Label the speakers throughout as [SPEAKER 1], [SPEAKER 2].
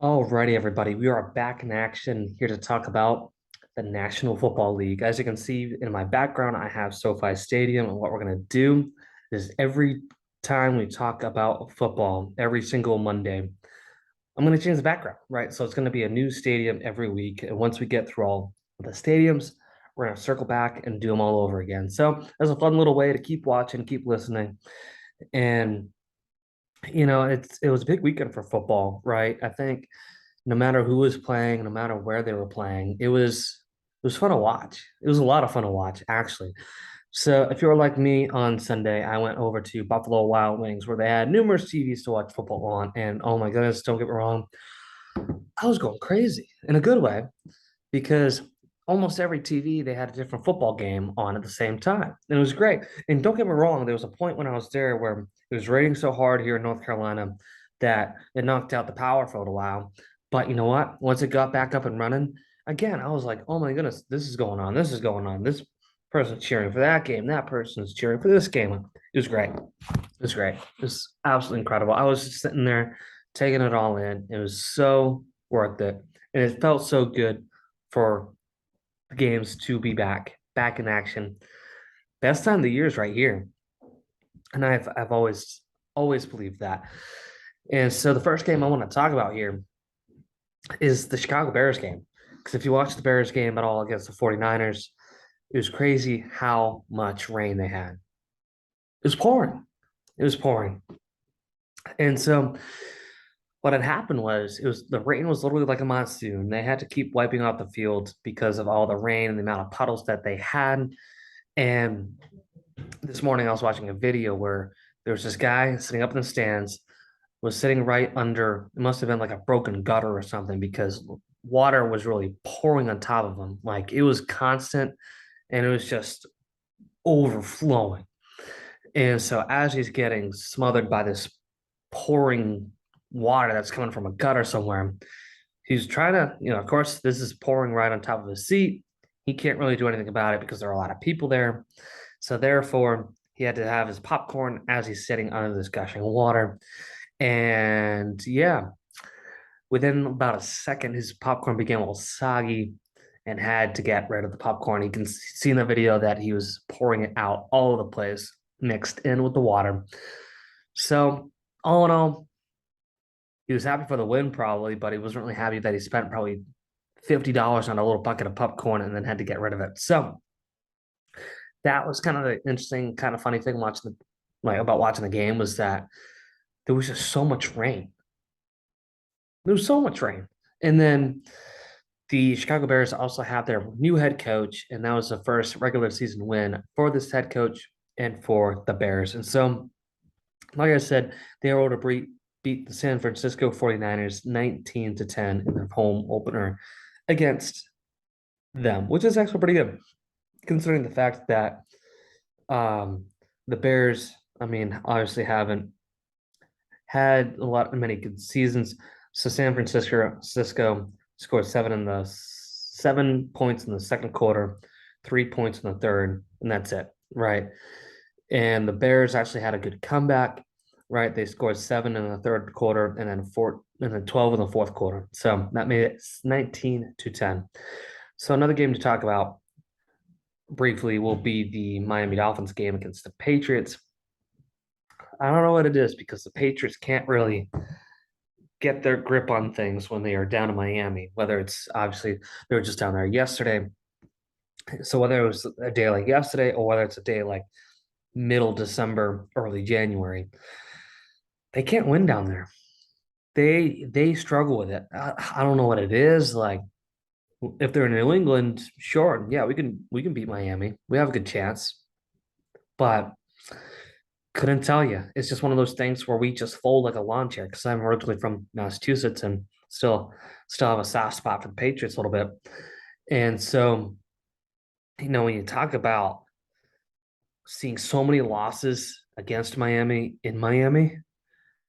[SPEAKER 1] Alrighty, everybody. We are back in action here to talk about the National Football League. As you can see in my background, I have SoFi Stadium, and what we're going to do is every time we talk about football, every single Monday, I'm going to change the background, right? So it's going to be a new stadium every week. And once we get through all the stadiums, we're going to circle back and do them all over again. So that's a fun little way to keep watching, keep listening. And it was a big weekend for football, right? I think no matter who was playing, no matter where they were playing, it was fun to watch. It was a lot of fun to watch, actually. So if you were like me on Sunday, I went over to Buffalo Wild Wings where they had numerous TVs to watch football on. And oh my goodness, don't get me wrong, I was going crazy in a good way because almost every TV they had a different football game on at the same time. And it was great. And don't get me wrong, there was a point when I was there where it was raining so hard here in North Carolina that it knocked out the power for a while. But you know what? Once it got back up and running, again, I was like, oh my goodness, this is going on. This is going on. This person's cheering for that game. That person's cheering for this game. It was great. It was great. It was absolutely incredible. I was just sitting there taking it all in. It was so worth it. And it felt so good for games to be back in action. Best time of the year is right here, and I've always believed that. And so the first game I want to talk about here is the Chicago Bears game. Because if you watch the Bears game at all against the 49ers, it was crazy how much rain they had. It was pouring. It was pouring. And so what had happened was the rain was literally like a monsoon. They had to keep wiping out the field because of all the rain and the amount of puddles that they had. And this morning I was watching a video where there was this guy sitting up in the stands, was sitting right under, it must have been like a broken gutter or something because water was really pouring on top of him. Like it was constant and it was just overflowing. And so as he's getting smothered by this pouring water that's coming from a gutter somewhere, he's trying to, of course, this is pouring right on top of his seat. He can't really do anything about it because there are a lot of people there. So therefore, he had to have his popcorn as he's sitting under this gushing water. And yeah, within about a second, his popcorn became all soggy and had to get rid of the popcorn. You can see in the video that he was pouring it out all over the place, mixed in with the water. So all in all, he was happy for the win probably, but he wasn't really happy that he spent probably $50 on a little bucket of popcorn and then had to get rid of it. So that was kind of the interesting, kind of funny thing about watching the game was that there was just so much rain. There was so much rain. And then the Chicago Bears also have their new head coach, and that was the first regular season win for this head coach and for the Bears. And so, like I said, they were able to beat the San Francisco 49ers 19-10 in their home opener against them, which is actually pretty good considering the fact that the Bears, I mean, obviously haven't had many good seasons. So San Francisco scored 7 points in the second quarter, 3 points in the third, and that's it, right? And the Bears actually had a good comeback, right? They scored 7 in the third quarter and then 12 in the fourth quarter. So that made it 19-10. So another game to talk about briefly will be the Miami Dolphins game against the Patriots. I don't know what it is because the Patriots can't really get their grip on things when they are down in Miami, whether it's obviously they were just down there yesterday. So whether it was a day like yesterday or whether it's a day like middle December, early January, they can't win down there. They struggle with it. I don't know what it is. Like if they're in New England, sure, yeah, we can beat Miami. We have a good chance. But couldn't tell you. It's just one of those things where we just fold like a lawn chair because I'm originally from Massachusetts and still have a soft spot for the Patriots a little bit. And so, when you talk about seeing so many losses against Miami in Miami,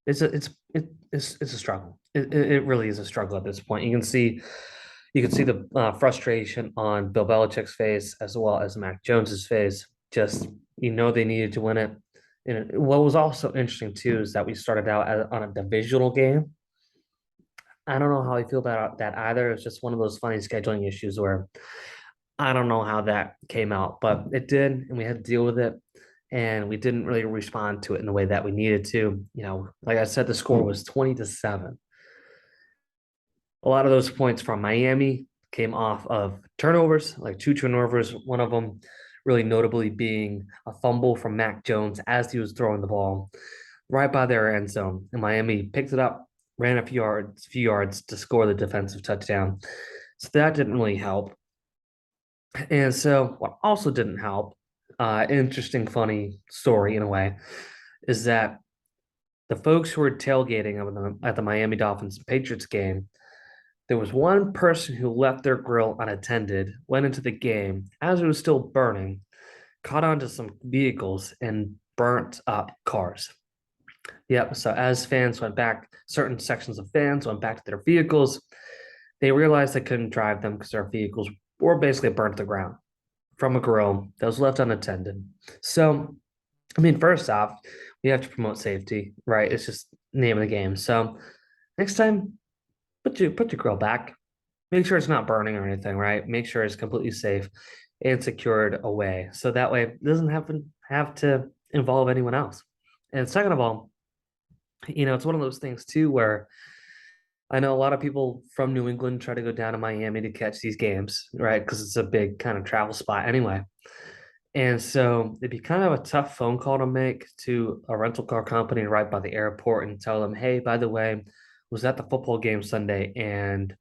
[SPEAKER 1] it's a struggle. It really is a struggle at this point. You can see the frustration on Bill Belichick's face as well as Mac Jones's face. Just they needed to win it. And what was also interesting too is that we started out on a divisional game, I don't know how I feel about that either. It's just one of those funny scheduling issues where I don't know how that came out, but it did, and we had to deal with it. And we didn't really respond to it in the way that we needed to. Like I said, the score was 20-7. A lot of those points from Miami came off of turnovers, like two turnovers, one of them really notably being a fumble from Mac Jones as he was throwing the ball right by their end zone. And Miami picked it up, ran a few yards to score the defensive touchdown. So that didn't really help. And so what also didn't help, interesting, funny story in a way, is that the folks who were tailgating at the Miami Dolphins Patriots game, there was one person who left their grill unattended, went into the game as it was still burning, caught onto some vehicles, and burnt up cars. Yep. So as fans went back, certain sections of fans went back to their vehicles. They realized they couldn't drive them because their vehicles were basically burnt to the ground from a grill that was left unattended. So, I mean, first off, we have to promote safety, right? It's just name of the game. So next time, put your grill back. Make sure it's not burning or anything, right? Make sure it's completely safe and secured away. So that way it doesn't have to involve anyone else. And second of all, it's one of those things too where I know a lot of people from New England try to go down to Miami to catch these games, right? Because it's a big kind of travel spot anyway. And so it'd be kind of a tough phone call to make to a rental car company right by the airport and tell them, hey, by the way, was at the football game Sunday and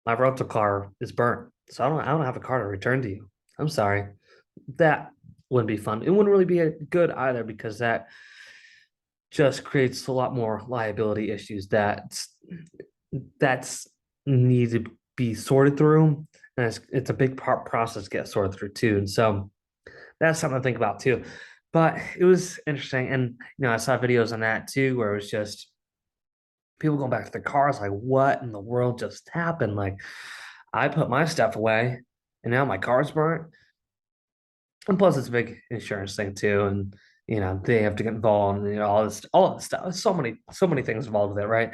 [SPEAKER 1] my rental car is burnt. So I don't have a car to return to you. I'm sorry. That wouldn't be fun. It wouldn't really be good either because that just creates a lot more liability issues that's need to be sorted through. And it's a big process to get sorted through too. And so that's something to think about too. But it was interesting. And I saw videos on that too, where it was just people going back to their cars, like, what in the world just happened? Like, I put my stuff away and now my car's burnt. And plus it's a big insurance thing too. And they have to get involved and all this stuff. So many things involved with it, right?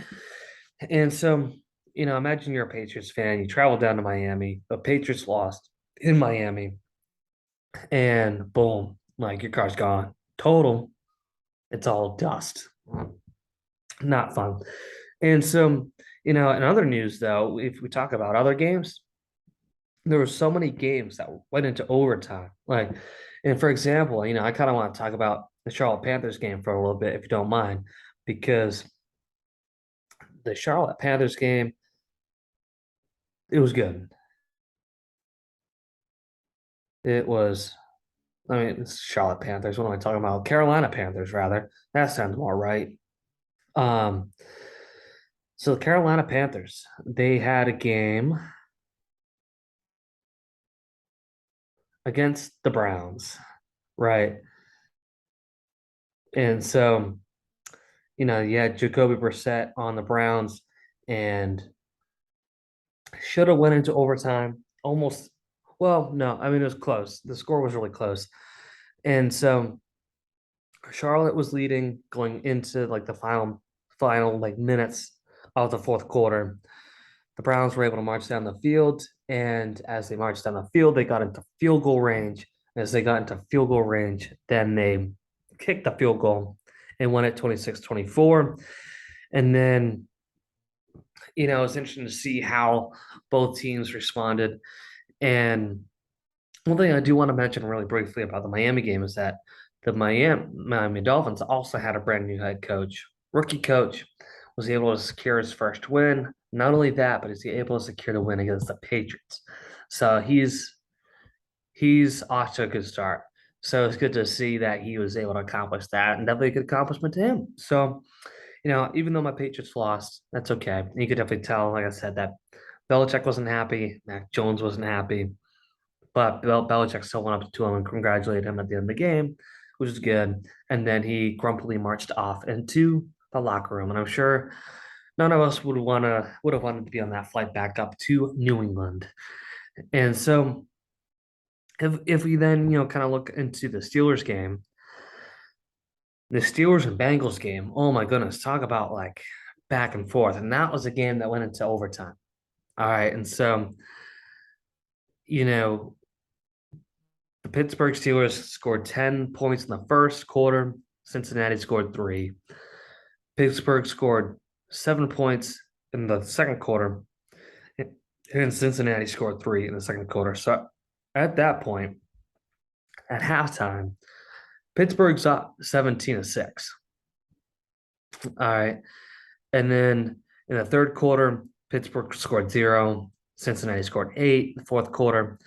[SPEAKER 1] And so, imagine you're a Patriots fan, you travel down to Miami, the Patriots lost in Miami, and boom, like your car's gone. Total, it's all dust. Not fun. And so, in other news though, if we talk about other games, there were so many games that went into overtime. Like, and for example, I kind of want to talk about the Charlotte Panthers game for a little bit, if you don't mind, because the Charlotte Panthers game, it was good. It was, I mean, it's Charlotte Panthers. What am I talking about? Carolina Panthers, rather. That sounds more right. Um, so the Carolina Panthers, they had a game against the Browns, right? And so, you had Jacoby Brissett on the Browns and should have went into overtime. Almost, well, no, I mean it was close. The score was really close. And so Charlotte was leading going into like the final like minutes of the fourth quarter. The Browns were able to march down the field, and as they marched down the field, they got into field goal range. As they got into field goal range, then they kicked the field goal and won it 26-24. And then, it's interesting to see how both teams responded. And one thing I do want to mention really briefly about the Miami game is that the Miami Dolphins also had a brand new head coach. Rookie coach was able to secure his first win. Not only that, but he's able to secure the win against the Patriots. So he's off to a good start. So it's good to see that he was able to accomplish that, and definitely a good accomplishment to him. So, even though my Patriots lost, that's okay. You could definitely tell, like I said, that Belichick wasn't happy, Mac Jones wasn't happy, but Belichick still went up to him and congratulated him at the end of the game, which is good. And then he grumpily marched off into the locker room. And I'm sure none of us would have wanted to be on that flight back up to New England. And so if we then kind of look into the Steelers and Bengals game, oh my goodness, talk about like back and forth. And that was a game that went into overtime. All right. And so, you know, the Pittsburgh Steelers scored 10 points in the first quarter. Cincinnati scored three. Pittsburgh scored 7 points in the second quarter. And Cincinnati scored three in the second quarter. So at that point, at halftime, Pittsburgh's up 17-6. All right. And then in the third quarter, Pittsburgh scored zero. Cincinnati scored eight. In the fourth quarter,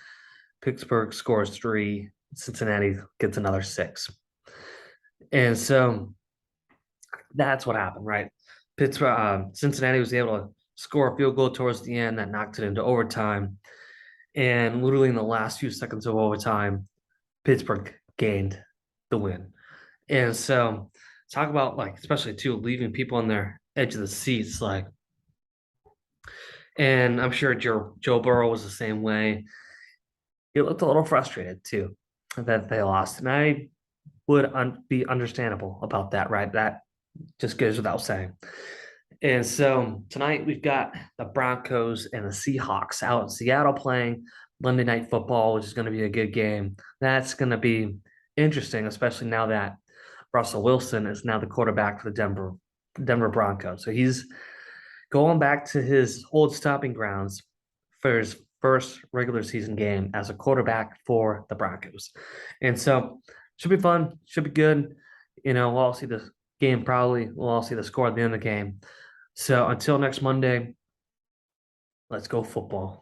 [SPEAKER 1] Pittsburgh scores three. Cincinnati gets another six. And so that's what happened, right? Cincinnati was able to score a field goal towards the end that knocked it into overtime. And literally in the last few seconds of overtime, Pittsburgh gained the win. And so talk about like, especially too, leaving people on their edge of the seats, like, and I'm sure Joe Burrow was the same way. He looked a little frustrated too that they lost, and I would be understandable about that, right? That just goes without saying. And so tonight we've got the Broncos and the Seahawks out in Seattle playing Monday Night Football, which is going to be a good game. That's going to be interesting, especially now that Russell Wilson is now the quarterback for the Denver Broncos. So he's going back to his old stomping grounds for his first regular season game as a quarterback for the Broncos. And so should be fun, should be good. We'll all see the game probably. We'll all see the score at the end of the game. So until next Monday, let's go football.